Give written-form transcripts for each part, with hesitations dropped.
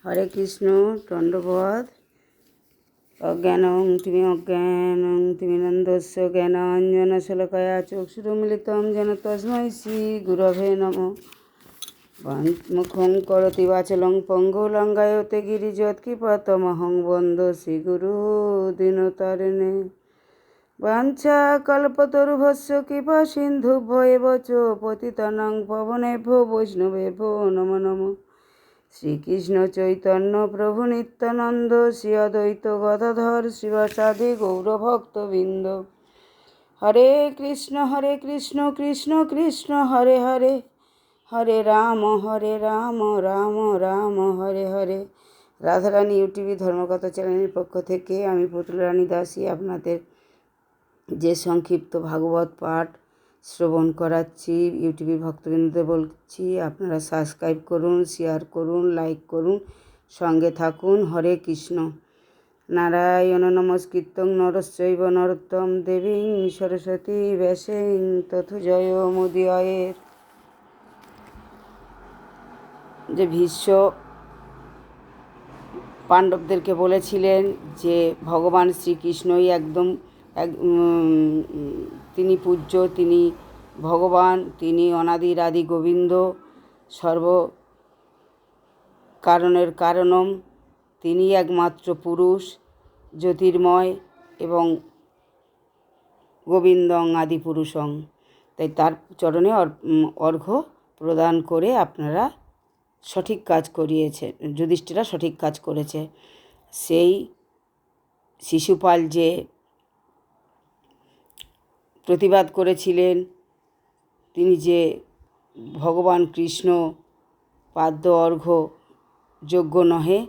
হরে কৃষ্ণ দণ্ডবোধ। অজ্ঞানং তিমিরন্ধস্য জ্ঞানাঞ্জনশলাকয়া চক্ষুরুন্মিলিतं येन তস্मै শ্রী গুরবে নমঃ। মুখং করোতি বাচালং পঙ্গু লঙ্ঘায়তে গিরিযৎকৃপাতমহং বন্দে শ্রীগুরু দীনতারিণে। বাঞ্ছা কল্পতরুভ্যশ্চ কৃপা সিন্ধুভ্য এব চ পতিতানাং পাবনেভ্যো বৈষ্ণবেভ্যো নমো নমঃ। শ্রীকৃষ্ণ চৈতন্য প্রভু নিত্যানন্দ শ্রী অদ্বৈত গদাধর শিবাসাদি গৌরভক্তবৃন্দ। হরে কৃষ্ণ কৃষ্ণ কৃষ্ণ হরে হরে, হরে রাম রাম রাম হরে হরে। রাধারানী ইউটিউব ধর্মকথা চ্যানেলের পক্ষ থেকে আমি পুতুল রানী দাসী আপনাদের যে সংক্ষিপ্ত ভাগবত পাঠ শ্রবণ করাচ্ছি, ইউটিউবের ভক্তবৃন্দদের বলছি আপনারা সাবস্ক্রাইব করুন, শেয়ার করুন, লাইক করুন, সঙ্গে থাকুন। হরে কৃষ্ণ। নারায়ণ নমস্কৃত্যং নরশ্চৈব নরোত্তম দেবীং সরস্বতী ব্যাসেন তথা জয় মুদীয়তে। যে ভীষ্ম পাণ্ডবদেরকে বলেছিলেন যে ভগবান শ্রীকৃষ্ণই তিনি পূজ্য, তিনি ভগবান, তিনি অনাদির আদি গোবিন্দ, সর্ব কারণের কারণম, তিনি একমাত্র পুরুষ, জ্যোতির্ময় এবং গোবিন্দং আদি পুরুষং। তাই তার চরণে অর্ঘ্য প্রদান করে আপনারা সঠিক কাজ করিয়েছে, যুধিষ্ঠিরা সঠিক কাজ করেছে। সেই শিশুপাল যে প্রতিবাদ করেছিলেন, তিনি যে ভগবান কৃষ্ণ পাদ্য অর্ঘ্য যোগ্য নহে,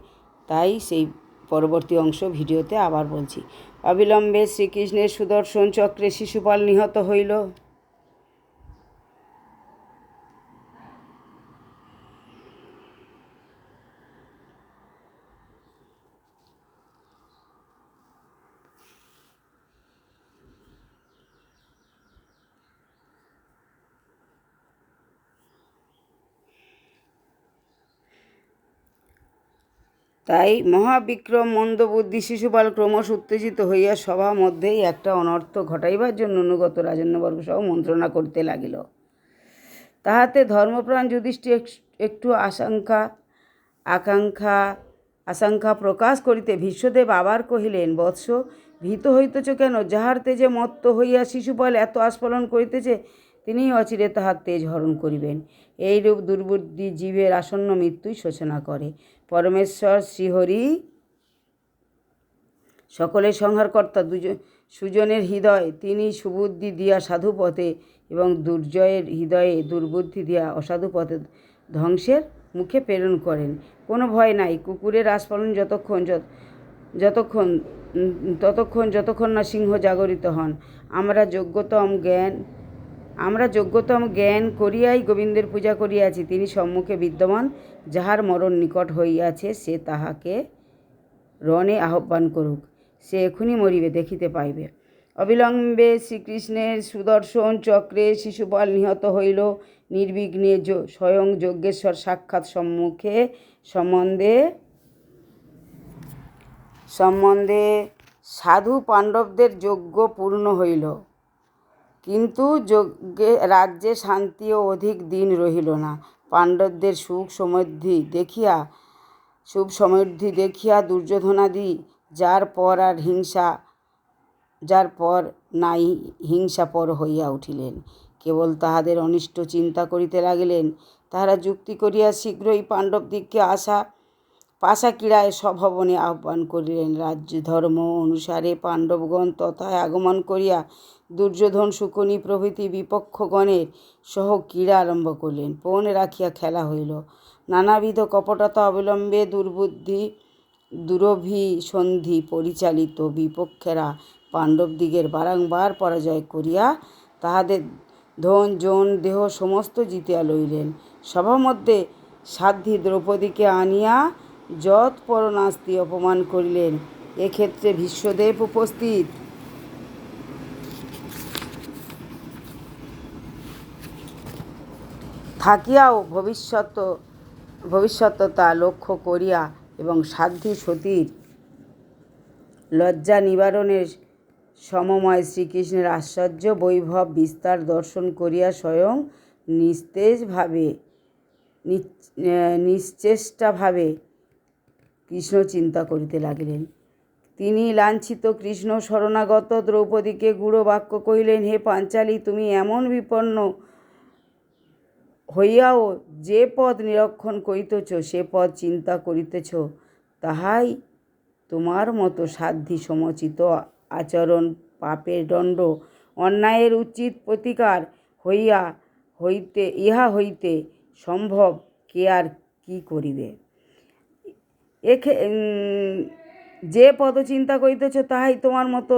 তাই সেই পরবর্তী অংশ ভিডিওতে আবার বলছি। অবিলম্বে শ্রীকৃষ্ণের সুদর্শন চক্রে শিশুপাল নিহত হইল। তাই মহাবিক্রম মন্দবুদ্ধি শিশুপাল ক্রমশ উত্তেজিত হইয়া সভা মধ্যেই একটা অনর্থ ঘটাইবার জন্য অনুগত রাজন্যবর্গ সহ মন্ত্রণা করিতে লাগিল। তাহাতে ধর্মপ্রাণ যুধিষ্ঠির একটু আশঙ্কা প্রকাশ করিতে ভীষ্মদেব আবার কহিলেন, বৎস, ভীত হইতেছ কেন? যাহার তেজে মত্ত হইয়া শিশুপাল এত আস্ফালন করিতেছে, তিনিই অচিরে তাহার তেজ হরণ করিবেন। এইরূপ দুর্বুদ্ধি জীবের আসন্ন মৃত্যুই সূচনা করে। পরমেশ্বর শ্রীহরি সকলের সংহারকর্তা, সুজনের হৃদয় তিনি সুবুদ্ধি দিয়া সাধুপথে এবং দুর্জয়ের হৃদয়ে দুর্বুদ্ধি দিয়া অসাধু পথে ধ্বংসের মুখে প্রেরণ করেন। কোনো ভয় নাই। কুকুরের আস্ফালন যতক্ষণ না সিংহ জাগরিত হন। আমরা যোগ্যতম জ্ঞান করিয়াই গোবিন্দের পূজা করিয়াছি। তিনি সম্মুখে বিদ্যমান, যাহার মরণ নিকট হইয়াছে সে তাহাকে রণে আহ্বান করুক, সে এখনই মরিবে, দেখিতে পাইবে। অবিলম্বে শ্রীকৃষ্ণের সুদর্শন চক্রে শিশুপাল নিহত হইল। নির্বিঘ্নে স্বয়ং যজ্ঞেশ্বর সাক্ষাৎ সম্বন্ধে সাধু পাণ্ডবদের যজ্ঞ পূর্ণ হইল, কিন্তু রাজ্যে শান্তিও অধিক দিন রহিল না। পাণ্ডবদের সুখ সমৃদ্ধি দেখিয়া দুর্যোধনাদি যার পর নাই হিংসাপর হইয়া উঠিলেন। কেবল তাহাদের অনিষ্ট চিন্তা করিতে লাগিলেন। তাহারা যুক্তি করিয়া শীঘ্রই পাণ্ডবদিগকে পাশাকিড়ায় স্বভবনে আহ্বান করিলেন। রাজ্য ধর্ম অনুসারে পাণ্ডবগণ তথায় আগমন করিয়া দুর্যোধন, শুকনি প্রভৃতি বিপক্ষগণের সহ ক্রীড়া আরম্ভ করিলেন। পণ রাখিয়া খেলা হইল। নানাবিধ কপটতা অবলম্বে দুরভিসন্ধি পরিচালিত বিপক্ষেরা পাণ্ডবদিগের বারংবার পরাজয় করিয়া তাহাদের ধন জন দেহ সমস্ত জিতিয়া লইলেন। সভামধ্যে সাধ্বী দ্রৌপদীকে আনিয়া যৎপরনাস্তি অপমান করিলেন। এক্ষেত্রে ভীষ্মদেব উপস্থিত থাকিয়াও ভবিষ্যৎ তা লক্ষ্য করিয়া এবং সাধ্বী সতীর লজ্জা নিবারণের সমময় শ্রীকৃষ্ণের আশ্চর্য বৈভব বিস্তার দর্শন করিয়া স্বয়ং নিশ্চেষ্টাভাবে কৃষ্ণ চিন্তা করিতে লাগিলেন। তিনি লাঞ্ছিত কৃষ্ণ শরণাগত দ্রৌপদীকে গূঢ় বাক্য কহিলেন, হে পাঞ্চালী, তুমি এমন বিপন্ন হইয়াও যে পদ নিরীক্ষণ করিতেছ, সে পদ চিন্তা করিতেছ, তাহাই তোমার মতো সাধ্বী সমচিত আচরণ, পাপের দণ্ড, অন্যায়ের উচিত প্রতিকার ইহা হইতে সম্ভব কে আর কি করিবে? যে পদ চিন্তা করিতেছ তাহাই তোমার মতো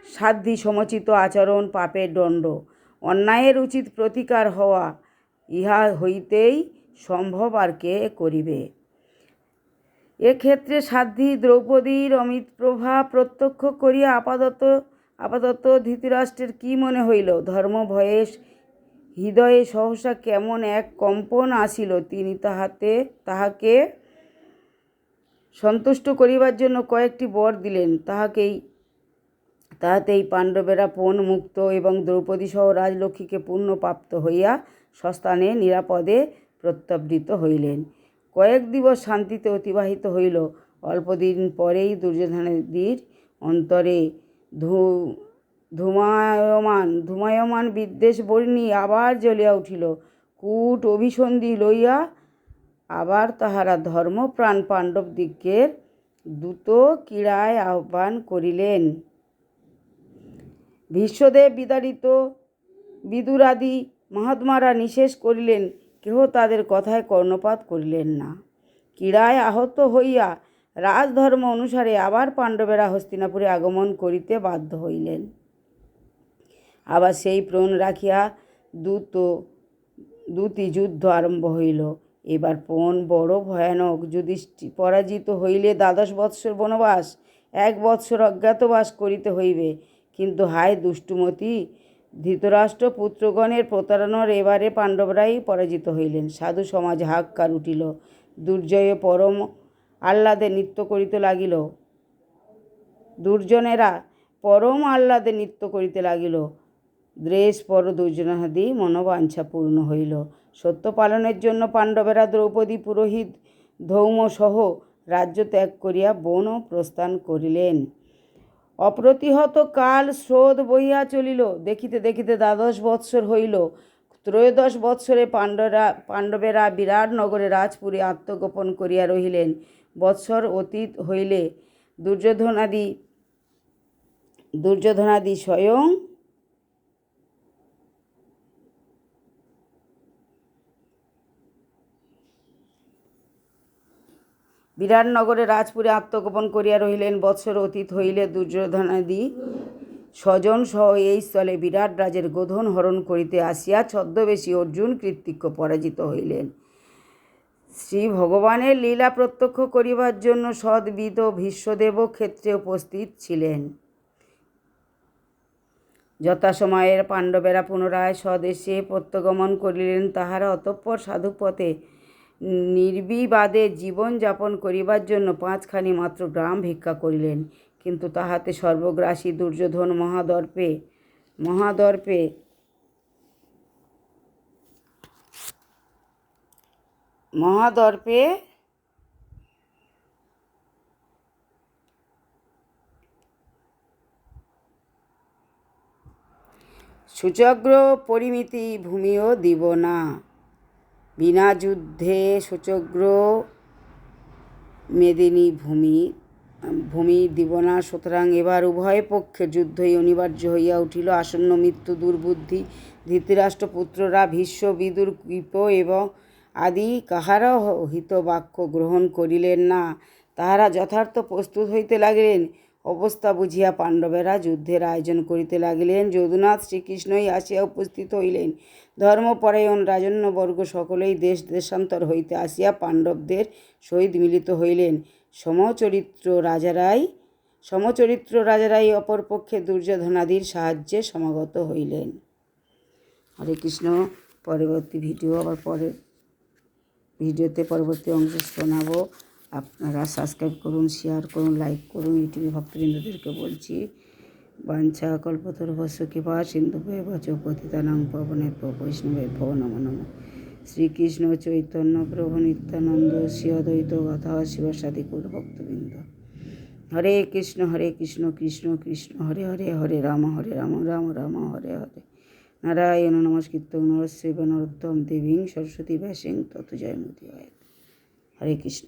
সাধ্বী সমচিত আচরণ, পাপের দণ্ড, অন্যায়ের উচিত প্রতিকার হওয়া, ইহা হইতেই সম্ভব আর কে করিবে? এক্ষেত্রে সাধ্বী দ্রৌপদীর অমিত প্রভা প্রত্যক্ষ করিয়া আপাতত ধৃতরাষ্ট্রের কি মনে হইল? ধর্ম ভয়ে হৃদয়ে সহসা কেমন এক কম্পন আসিল। তিনি তাহাকে সন্তুষ্ট করিবার জন্য কয়েকটি বর দিলেন। তাহাতেই পাণ্ডবেরা পণ মুক্ত এবং দ্রৌপদী সহ রাজলক্ষ্মীকে পুণ্যপ্রাপ্ত হইয়া স্বস্থানে নিরাপদে প্রত্যাবৃত হইলেন। কয়েক দিবস শান্তিতে অতিবাহিত হইল। অল্পদিন পরেই দুর্যোধনাদির অন্তরে ধূমায়মান বিদ্বেষ বহ্নি আবার জ্বলিয়া উঠিল। কূট অভিসন্ধি লইয়া আবার তাহারা ধর্মপ্রাণ পাণ্ডবদিগের দ্রুত ক্রীড়ায় আহ্বান করিলেন। ভীষ্মদেব বিতাড়িত বিদুরাদি মহাত্মারা নিষেধ করিলেন, কেহ তাদের কথায় কর্ণপাত করিলেন না। ক্রীড়ায় আহত হইয়া রাজধর্ম অনুসারে আবার পাণ্ডবেরা হস্তিনাপুরে আগমন করিতে বাধ্য হইলেন। আবার সেই প্রণ রাখিয়া দুটি যুদ্ধ আরম্ভ হইল। এবার পণ বড় ভয়ানক। যুধিষ্ঠির পরাজিত হইলে 12 বৎসর বনবাস, 1 বৎসর অজ্ঞাতবাস করিতে হইবে। কিন্তু হায় দুষ্টুমতি ধৃতরাষ্ট্র পুত্রগণের প্রতারণার এবারে পাণ্ডবরাই পরাজিত হইলেন। সাধু সমাজ হাহাকার উঠিল। দুর্জয়ে পরম আহ্লাদে নৃত্য করিতে লাগিল। দুর্জনেরা পরম আহ্লাদে নৃত্য করিতে লাগিল। দ্বেষ পর দুর্জনাদি মনোবাঞ্ছা পূর্ণ হইল। সত্য পালনের জন্য পাণ্ডবেরা দ্রৌপদী, পুরোহিত ধৌম সহ রাজ্য ত্যাগ করিয়া বন প্রস্থান করিলেন। অপ্রতিহত কাল স্রোত বহিয়া চলিল। দেখিতে দেখিতে 12 বৎসর হইল। 13 বৎসরে পাণ্ডবেরা বিরাট নগরে রাজপুরে আত্মগোপন করিয়া রহিলেন। বৎসর অতীত হইলে দুর্যোধনাদি স্বয়ং বিরাটনগরে রাজপুরে আত্মগোপন করিয়া রহিলেন। বৎসর অতীত হইলে দুর্যোধনাদি স্বজন সহ এই স্থলে বিরাট রাজের গোধন হরণ করিতে আসিয়া ছদ্মবেশী অর্জুন কৃতৃক্ষ পরাজিত হইলেন। শ্রী ভগবানের লীলা প্রত্যক্ষ করিবার জন্য সদ্বিদ ভীষ্মদেব ক্ষেত্রে উপস্থিত ছিলেন। যথাসময়ে পাণ্ডবেরা পুনরায় স্বদেশে প্রত্যাগমন করিলেন। তাহারা অতঃপর সাধুপথে নির্বিবাদে জীবন যাপন করিবার জন্য 5খানি মাত্র গ্রাম ভিক্ষা করিলেন। কিন্তু তাহাতে সর্বগ্রাসী দুর্যোধন মহাদর্পে সূচগ্র পরিমিতি ভূমিও দিব না, বিনা যুদ্ধে সূচগ্র মেদিনী ভূমি দিব না। সুতরাং এবার উভয় পক্ষের যুদ্ধই অনিবার্য হইয়া উঠিল। আসন্ন মৃত্যু দুর্বুদ্ধি ধৃতরাষ্ট্রপুত্ররা ভীষ্ম, বিদুর, কৃপ এবং আদি কাহারও হিতবাক্য গ্রহণ করিলেন না। তাহারা যথার্থ প্রস্তুত হইতে লাগিলেন। অবস্থা বুঝিয়া পাণ্ডবেরা যুদ্ধের আয়োজন করিতে লাগিলেন। যদুনাথ শ্রীকৃষ্ণই আসিয়া উপস্থিত হইলেন। ধর্মপরায়ণ রাজন্যবর্গ সকলেই দেশ দেশান্তর হইতে আসিয়া পাণ্ডবদের সহিত মিলিত হইলেন। সমচরিত্র রাজারাই অপরপক্ষে দুর্যোধনাদির সাহায্যে সমাগত হইলেন। হরে কৃষ্ণ। পরবর্তী ভিডিওতে পরবর্তী অংশ শোনাবো। আপনারা সাবস্ক্রাইব করুন, শেয়ার করুন, লাইক করুন। ইউটিউবে ভক্তবৃন্দদেরকে বলছি, বাঞ্ছা কল্পতরুভ্যশ্চ কৃপা সিন্ধুভ্যেব চ পতিতানাং পাবনেভ্যো বৈষ্ণবেভ্যো নমো নমঃ। শ্রীকৃষ্ণ চৈতন্য প্রভু নিত্যানন্দ শ্রী অদ্বৈত গাথা শিবসাদি গৌর ভক্তবৃন্দ। হরে কৃষ্ণ কৃষ্ণ কৃষ্ণ হরে হরে, হরে রাম রাম রাম হরে হরে। নারায়ণ নমস্কৃত্যং নরস্যৈব নরোত্তমং দেবীং সরস্বতী ব্যাসং ততো জয়মুদীরয়েৎ। হরে কৃষ্ণ।